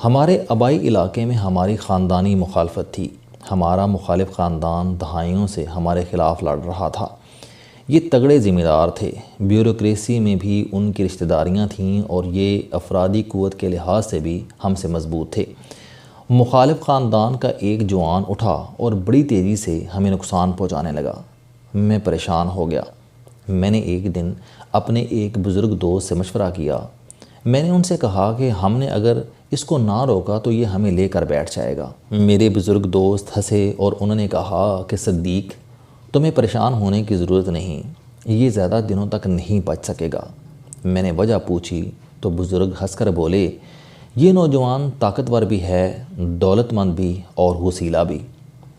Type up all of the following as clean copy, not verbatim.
ہمارے آبائی علاقے میں ہماری خاندانی مخالفت تھی۔ ہمارا مخالف خاندان دہائیوں سے ہمارے خلاف لڑ رہا تھا۔ یہ تگڑے ذمہ دار تھے، بیوروکریسی میں بھی ان کی رشتہ داریاں تھیں اور یہ افرادی قوت کے لحاظ سے بھی ہم سے مضبوط تھے۔ مخالف خاندان کا ایک جوان اٹھا اور بڑی تیزی سے ہمیں نقصان پہنچانے لگا۔ میں پریشان ہو گیا۔ میں نے ایک دن اپنے ایک بزرگ دوست سے مشورہ کیا۔ میں نے ان سے کہا کہ ہم نے اگر اس کو نہ روکا تو یہ ہمیں لے کر بیٹھ جائے گا۔ میرے بزرگ دوست ہنسے اور انہوں نے کہا کہ صدیق، تمہیں پریشان ہونے کی ضرورت نہیں، یہ زیادہ دنوں تک نہیں بچ سکے گا۔ میں نے وجہ پوچھی تو بزرگ ہنس کر بولے، یہ نوجوان طاقتور بھی ہے، دولت مند بھی اور وسیلہ بھی۔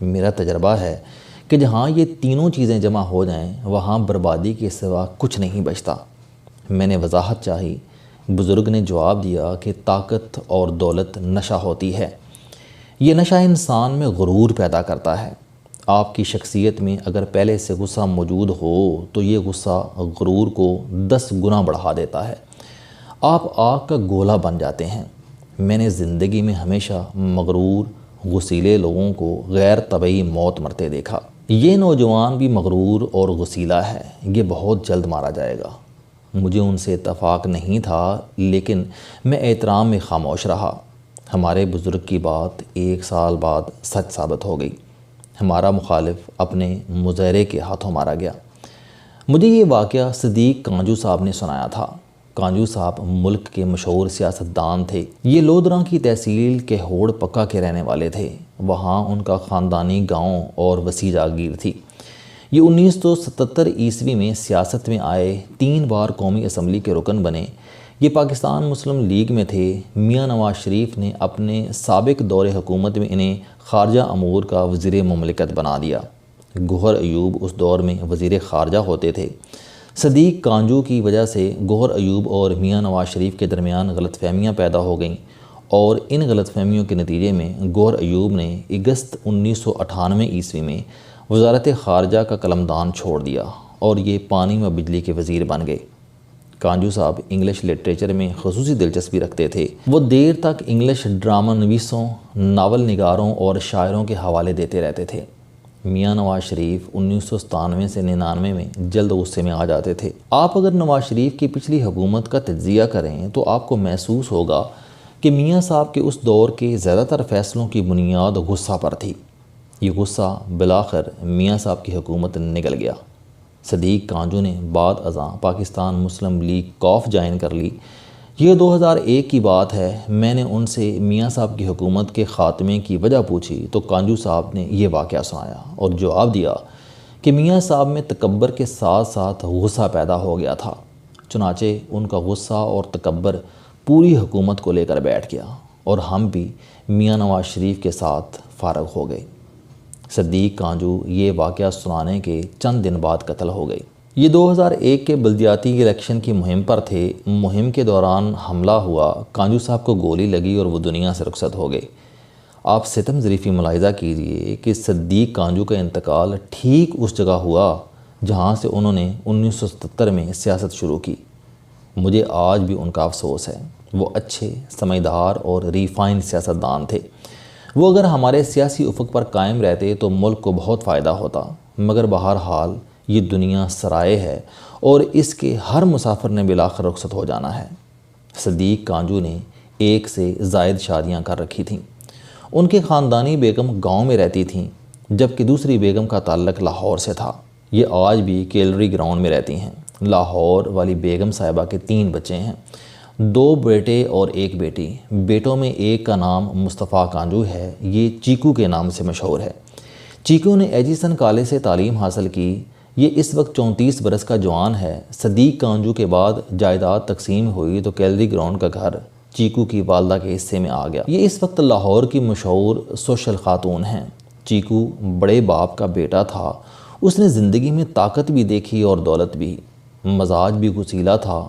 میرا تجربہ ہے کہ جہاں یہ تینوں چیزیں جمع ہو جائیں وہاں بربادی کے سوا کچھ نہیں بچتا۔ میں نے وضاحت چاہی۔ بزرگ نے جواب دیا کہ طاقت اور دولت نشہ ہوتی ہے۔ یہ نشہ انسان میں غرور پیدا کرتا ہے۔ آپ کی شخصیت میں اگر پہلے سے غصہ موجود ہو تو یہ غصہ غرور کو 10 گنا بڑھا دیتا ہے۔ آپ آگ کا گولا بن جاتے ہیں۔ میں نے زندگی میں ہمیشہ مغرور، غصیلے لوگوں کو غیر طبعی موت مرتے دیکھا۔ یہ نوجوان بھی مغرور اور غصیلہ ہے، یہ بہت جلد مارا جائے گا۔ مجھے ان سے اتفاق نہیں تھا، لیکن میں احترام میں خاموش رہا۔ ہمارے بزرگ کی بات 1 سال بعد سچ ثابت ہو گئی۔ ہمارا مخالف اپنے مظاہرے کے ہاتھوں مارا گیا۔ مجھے یہ واقعہ صدیق کانجو صاحب نے سنایا تھا۔ کانجو صاحب ملک کے مشہور سیاستدان تھے۔ یہ لودھراں کی تحصیل کہوڑ پکا کے رہنے والے تھے۔ وہاں ان کا خاندانی گاؤں اور وسیع جاگیر تھی۔ یہ 1977 عیسوی میں سیاست میں آئے، 3 بار قومی اسمبلی کے رکن بنے۔ یہ پاکستان مسلم لیگ میں تھے۔ میاں نواز شریف نے اپنے سابق دور حکومت میں انہیں خارجہ امور کا وزیر مملکت بنا دیا۔ گوہر ایوب اس دور میں وزیر خارجہ ہوتے تھے۔ صدیق کانجو کی وجہ سے گوہر ایوب اور میاں نواز شریف کے درمیان غلط فہمیاں پیدا ہو گئیں اور ان غلط فہمیوں کے نتیجے میں گوہر ایوب نے اگست 1998 عیسوی میں وزارت خارجہ کا قلمدان چھوڑ دیا اور یہ پانی و بجلی کے وزیر بن گئے۔ کانجو صاحب انگلش لٹریچر میں خصوصی دلچسپی رکھتے تھے۔ وہ دیر تک انگلش ڈرامہ نویسوں، ناول نگاروں اور شاعروں کے حوالے دیتے رہتے تھے۔ میاں نواز شریف 1997 سے 99 میں جلد غصے میں آ جاتے تھے۔ آپ اگر نواز شریف کی پچھلی حکومت کا تجزیہ کریں تو آپ کو محسوس ہوگا کہ میاں صاحب کے اس دور کے زیادہ تر فیصلوں کی بنیاد غصہ پر تھی۔ یہ غصہ بالآخر میاں صاحب کی حکومت نگل گیا۔ صدیق کانجو نے بعد ازاں پاکستان مسلم لیگ کاف جوائن کر لی۔ یہ 2001 کی بات ہے۔ میں نے ان سے میاں صاحب کی حکومت کے خاتمے کی وجہ پوچھی تو کانجو صاحب نے یہ واقعہ سنایا اور جواب دیا کہ میاں صاحب میں تکبر کے ساتھ ساتھ غصہ پیدا ہو گیا تھا، چنانچہ ان کا غصہ اور تکبر پوری حکومت کو لے کر بیٹھ گیا اور ہم بھی میاں نواز شریف کے ساتھ فارغ ہو گئے۔ صدیق کانجو یہ واقعہ سنانے کے چند دن بعد قتل ہو گئے۔ یہ 2001 کے بلدیاتی الیکشن کی مہم پر تھے۔ مہم کے دوران حملہ ہوا، کانجو صاحب کو گولی لگی اور وہ دنیا سے رخصت ہو گئے۔ آپ ستم ظریفی ملاحظہ کیجئے کہ صدیق کانجو کا انتقال ٹھیک اس جگہ ہوا جہاں سے انہوں نے 1977 میں سیاست شروع کی۔ مجھے آج بھی ان کا افسوس ہے۔ وہ اچھے، سمجھدار اور ریفائن سیاستدان تھے۔ وہ اگر ہمارے سیاسی افق پر قائم رہتے تو ملک کو بہت فائدہ ہوتا، مگر بہرحال یہ دنیا سرائے ہے اور اس کے ہر مسافر نے بالآخر رخصت ہو جانا ہے۔ صدیق کانجو نے 1 سے زائد شادیاں کر رکھی تھیں۔ ان کے خاندانی بیگم گاؤں میں رہتی تھیں جبکہ دوسری بیگم کا تعلق لاہور سے تھا۔ یہ آج بھی کیلری گراؤنڈ میں رہتی ہیں۔ لاہور والی بیگم صاحبہ کے 3 بچے ہیں، 2 بیٹے اور 1 بیٹی۔ بیٹوں میں ایک کا نام مصطفیٰ کانجو ہے، یہ چیکو کے نام سے مشہور ہے۔ چیکو نے ایجیسن کالج سے تعلیم حاصل کی۔ یہ اس وقت 34 برس کا جوان ہے۔ صدیق کانجو کے بعد جائیداد تقسیم ہوئی تو کیلری گراؤنڈ کا گھر چیکو کی والدہ کے حصے میں آ گیا۔ یہ اس وقت لاہور کی مشہور سوشل خاتون ہیں۔ چیکو بڑے باپ کا بیٹا تھا۔ اس نے زندگی میں طاقت بھی دیکھی اور دولت بھی۔ مزاج بھی غصیلا تھا۔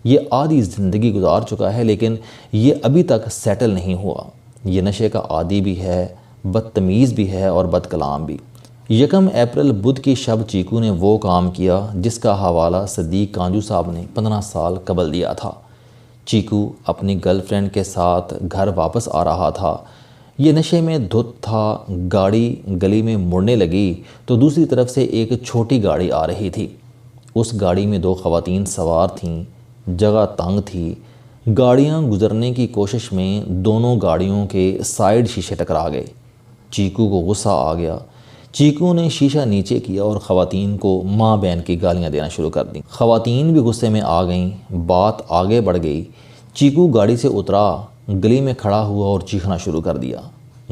یہ آدھی زندگی گزار چکا ہے لیکن یہ ابھی تک سیٹل نہیں ہوا۔ یہ نشے کا عادی بھی ہے، بدتمیز بھی ہے اور بد کلام بھی۔ 1 اپریل بدھ کی شب چیکو نے وہ کام کیا جس کا حوالہ صدیق کانجو صاحب نے 15 سال قبل دیا تھا۔ چیکو اپنی گرل فرینڈ کے ساتھ گھر واپس آ رہا تھا۔ یہ نشے میں دھت تھا۔ گاڑی گلی میں مڑنے لگی تو دوسری طرف سے ایک چھوٹی گاڑی آ رہی تھی۔ اس گاڑی میں 2 خواتین سوار تھیں۔ جگہ تنگ تھی۔ گاڑیاں گزرنے کی کوشش میں دونوں گاڑیوں کے سائیڈ شیشے ٹکرا گئے۔ چیکو کو غصہ آ گیا۔ چیکو نے شیشہ نیچے کیا اور خواتین کو ماں بہن کی گالیاں دینا شروع کر دیں۔ خواتین بھی غصے میں آ گئیں۔ بات آگے بڑھ گئی۔ چیکو گاڑی سے اترا، گلی میں کھڑا ہوا اور چیخنا شروع کر دیا۔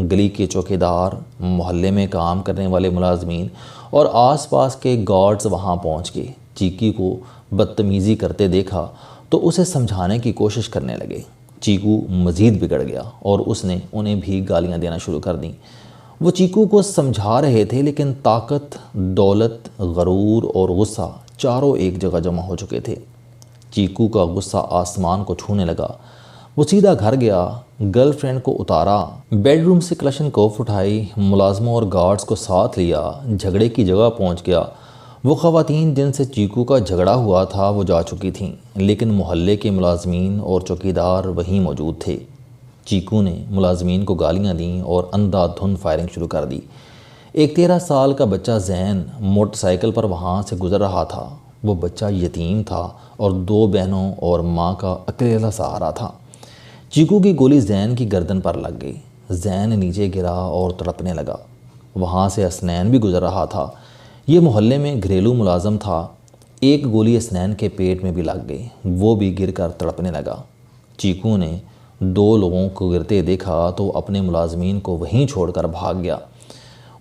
گلی کے چوکیدار، محلے میں کام کرنے والے ملازمین اور آس پاس کے گارڈز وہاں پہنچ گئے۔ چیکو کو بدتمیزی کرتے دیکھا تو اسے سمجھانے کی کوشش کرنے لگے۔ چیکو مزید بگڑ گیا اور اس نے انہیں بھی گالیاں دینا شروع کر دیں۔ وہ چیکو کو سمجھا رہے تھے لیکن طاقت، دولت، غرور اور غصہ چاروں ایک جگہ جمع ہو چکے تھے۔ چیکو کا غصہ آسمان کو چھونے لگا۔ وہ سیدھا گھر گیا، گرل فرینڈ کو اتارا، بیڈ روم سے کلشنکوف اٹھائی، ملازموں اور گارڈز کو ساتھ لیا، جھگڑے کی جگہ پہنچ گیا۔ وہ خواتین جن سے چیکو کا جھگڑا ہوا تھا وہ جا چکی تھیں، لیکن محلے کے ملازمین اور چوکیدار وہیں موجود تھے۔ چیکو نے ملازمین کو گالیاں دیں اور اندھا دھند فائرنگ شروع کر دی۔ ایک 13 سال کا بچہ زین موٹر سائیکل پر وہاں سے گزر رہا تھا۔ وہ بچہ یتیم تھا اور 2 بہنوں اور ماں کا اکیلا سہارا تھا۔ چیکو کی گولی زین کی گردن پر لگ گئی۔ زین نیچے گرا اور تڑپنے لگا۔ وہاں سے حسنین بھی گزر رہا تھا۔ یہ محلے میں گھریلو ملازم تھا۔ ایک گولی حسنین کے پیٹ میں بھی لگ گئی۔ وہ بھی گر کر تڑپنے لگا۔ چیکو نے 2 لوگوں کو گرتے دیکھا تو اپنے ملازمین کو وہیں چھوڑ کر بھاگ گیا۔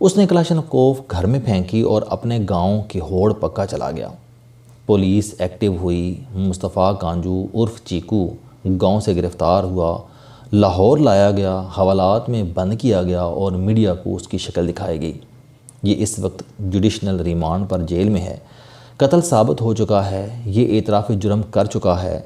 اس نے کلاشنکوف گھر میں پھینکی اور اپنے گاؤں کی ہوڑ پکا چلا گیا۔ پولیس ایکٹیو ہوئی۔ مصطفیٰ کانجو عرف چیکو گاؤں سے گرفتار ہوا، لاہور لایا گیا، حوالات میں بند کیا گیا اور میڈیا کو اس کی شکل دکھائی گئی۔ یہ اس وقت جوڈیشنل ریمانڈ پر جیل میں ہے۔ قتل ثابت ہو چکا ہے۔ یہ اعتراف جرم کر چکا ہے۔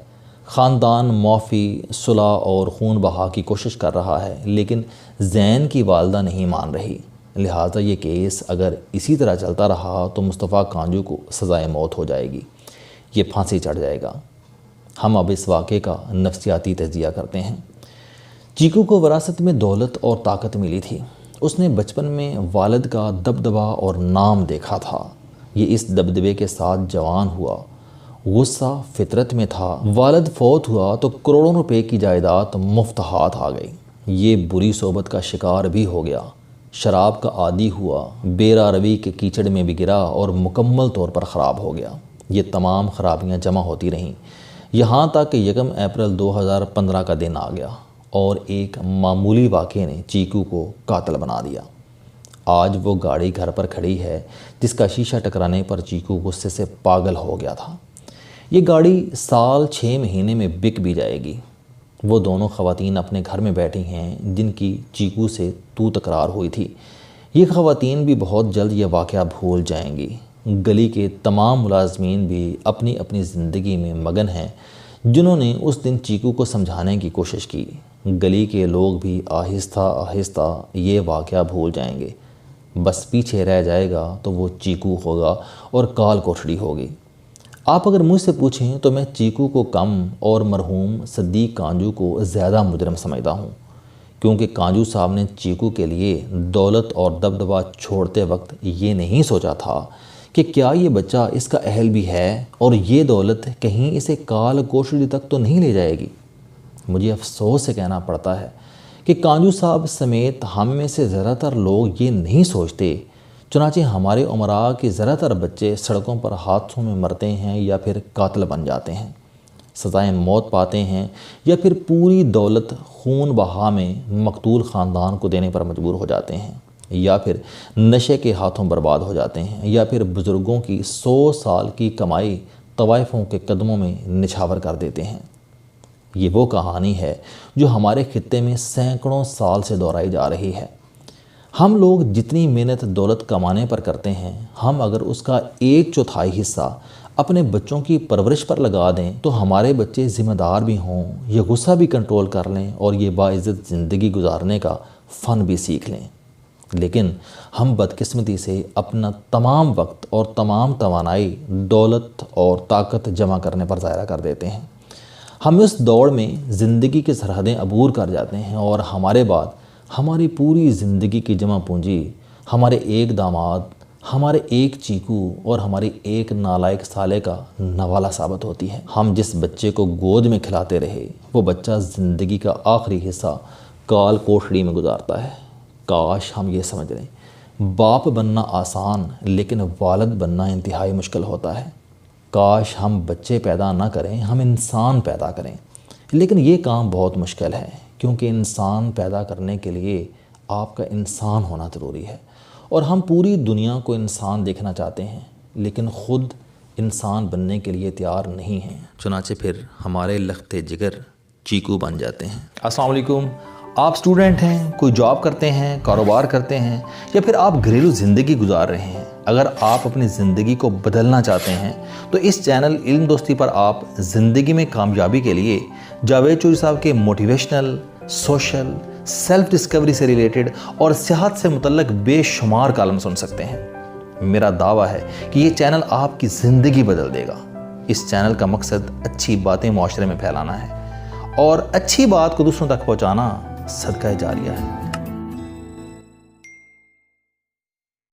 خاندان معافی، صلح اور خون بہا کی کوشش کر رہا ہے، لیکن زین کی والدہ نہیں مان رہی۔ لہٰذا یہ کیس اگر اسی طرح چلتا رہا تو مصطفیٰ کانجو کو سزائے موت ہو جائے گی۔ یہ پھانسی چڑھ جائے گا۔ ہم اب اس واقعے کا نفسیاتی تجزیہ کرتے ہیں۔ چیکو کو وراثت میں دولت اور طاقت ملی تھی۔ اس نے بچپن میں والد کا دبدبہ اور نام دیکھا تھا۔ یہ اس دبدبے کے ساتھ جوان ہوا۔ غصہ فطرت میں تھا۔ والد فوت ہوا تو کروڑوں روپے کی جائیداد مفت ہاتھ آ گئی۔ یہ بری صحبت کا شکار بھی ہو گیا۔ شراب کا عادی ہوا، بیرا روی کے کیچڑ میں بھی گرا اور مکمل طور پر خراب ہو گیا۔ یہ تمام خرابیاں جمع ہوتی رہیں، یہاں تک کہ 1 اپریل 2015 کا دن آ گیا اور ایک معمولی واقعے نے چیکو کو قاتل بنا دیا۔ آج وہ گاڑی گھر پر کھڑی ہے جس کا شیشہ ٹکرانے پر چیکو غصے سے پاگل ہو گیا تھا۔ یہ گاڑی سال 6 مہینے میں بک بھی جائے گی۔ وہ دونوں خواتین اپنے گھر میں بیٹھی ہیں جن کی چیکو سے تکرار ہوئی تھی۔ یہ خواتین بھی بہت جلد یہ واقعہ بھول جائیں گی۔ گلی کے تمام ملازمین بھی اپنی اپنی زندگی میں مگن ہیں جنہوں نے اس دن چیکو کو سمجھانے کی کوشش کی۔ گلی کے لوگ بھی آہستہ آہستہ یہ واقعہ بھول جائیں گے۔ بس پیچھے رہ جائے گا تو وہ چیکو ہوگا اور کال کوٹھڑی ہوگی۔ آپ اگر مجھ سے پوچھیں تو میں چیکو کو کم اور مرحوم صدیق کانجو کو زیادہ مجرم سمجھتا ہوں، کیونکہ کانجو صاحب نے چیکو کے لیے دولت اور دبدبہ چھوڑتے وقت یہ نہیں سوچا تھا کہ کیا یہ بچہ اس کا اہل بھی ہے اور یہ دولت کہیں اسے کال کوٹھڑی تک تو نہیں لے جائے گی۔ مجھے افسوس سے کہنا پڑتا ہے کہ کانجو صاحب سمیت ہم میں سے زیادہ تر لوگ یہ نہیں سوچتے، چنانچہ ہمارے امراء کے زیادہ تر بچے سڑکوں پر حادثوں میں مرتے ہیں یا پھر قاتل بن جاتے ہیں، سزائے موت پاتے ہیں، یا پھر پوری دولت خون بہا میں مقتول خاندان کو دینے پر مجبور ہو جاتے ہیں، یا پھر نشے کے ہاتھوں برباد ہو جاتے ہیں، یا پھر بزرگوں کی 100 سال کی کمائی طوائفوں کے قدموں میں نچھاور کر دیتے ہیں۔ یہ وہ کہانی ہے جو ہمارے خطے میں سینکڑوں سال سے دہرائی جا رہی ہے۔ ہم لوگ جتنی محنت دولت کمانے پر کرتے ہیں، ہم اگر اس کا 1/4 حصہ اپنے بچوں کی پرورش پر لگا دیں تو ہمارے بچے ذمہ دار بھی ہوں، یہ غصہ بھی کنٹرول کر لیں اور یہ باعزت زندگی گزارنے کا فن بھی سیکھ لیں۔ لیکن ہم بدقسمتی سے اپنا تمام وقت اور تمام توانائی دولت اور طاقت جمع کرنے پر ضائع کر دیتے ہیں۔ ہم اس دوڑ میں زندگی کی سرحدیں عبور کر جاتے ہیں اور ہمارے بعد ہماری پوری زندگی کی جمع پونجی ہمارے ایک داماد، ہمارے ایک چیکو اور ہماری ایک نالائق سالے کا نوالہ ثابت ہوتی ہے۔ ہم جس بچے کو گود میں کھلاتے رہے وہ بچہ زندگی کا آخری حصہ کال کوٹڑی میں گزارتا ہے۔ کاش ہم یہ سمجھ لیں، باپ بننا آسان لیکن والد بننا انتہائی مشکل ہوتا ہے۔ کاش ہم بچے پیدا نہ کریں، ہم انسان پیدا کریں، لیکن یہ کام بہت مشکل ہے کیونکہ انسان پیدا کرنے کے لیے آپ کا انسان ہونا ضروری ہے، اور ہم پوری دنیا کو انسان دیکھنا چاہتے ہیں لیکن خود انسان بننے کے لیے تیار نہیں ہیں، چنانچہ پھر ہمارے لختے جگر چیکو بن جاتے ہیں۔ السلام علیکم، آپ اسٹوڈنٹ ہیں، کوئی جاب کرتے ہیں، کاروبار کرتے ہیں، یا پھر آپ گھریلو زندگی گزار رہے ہیں۔ اگر آپ اپنی زندگی کو بدلنا چاہتے ہیں تو اس چینل علم دوستی پر آپ زندگی میں کامیابی کے لیے جاوید چوہری صاحب کے موٹیویشنل، سوشل، سیلف ڈسکوری سے ریلیٹڈ اور صحت سے متعلق بے شمار کالم سن سکتے ہیں۔ میرا دعویٰ ہے کہ یہ چینل آپ کی زندگی بدل دے گا۔ اس چینل کا مقصد اچھی باتیں معاشرے میں پھیلانا ہے اور اچھی بات کو دوسروں تک پہنچانا صدقہ جاریہ ہے۔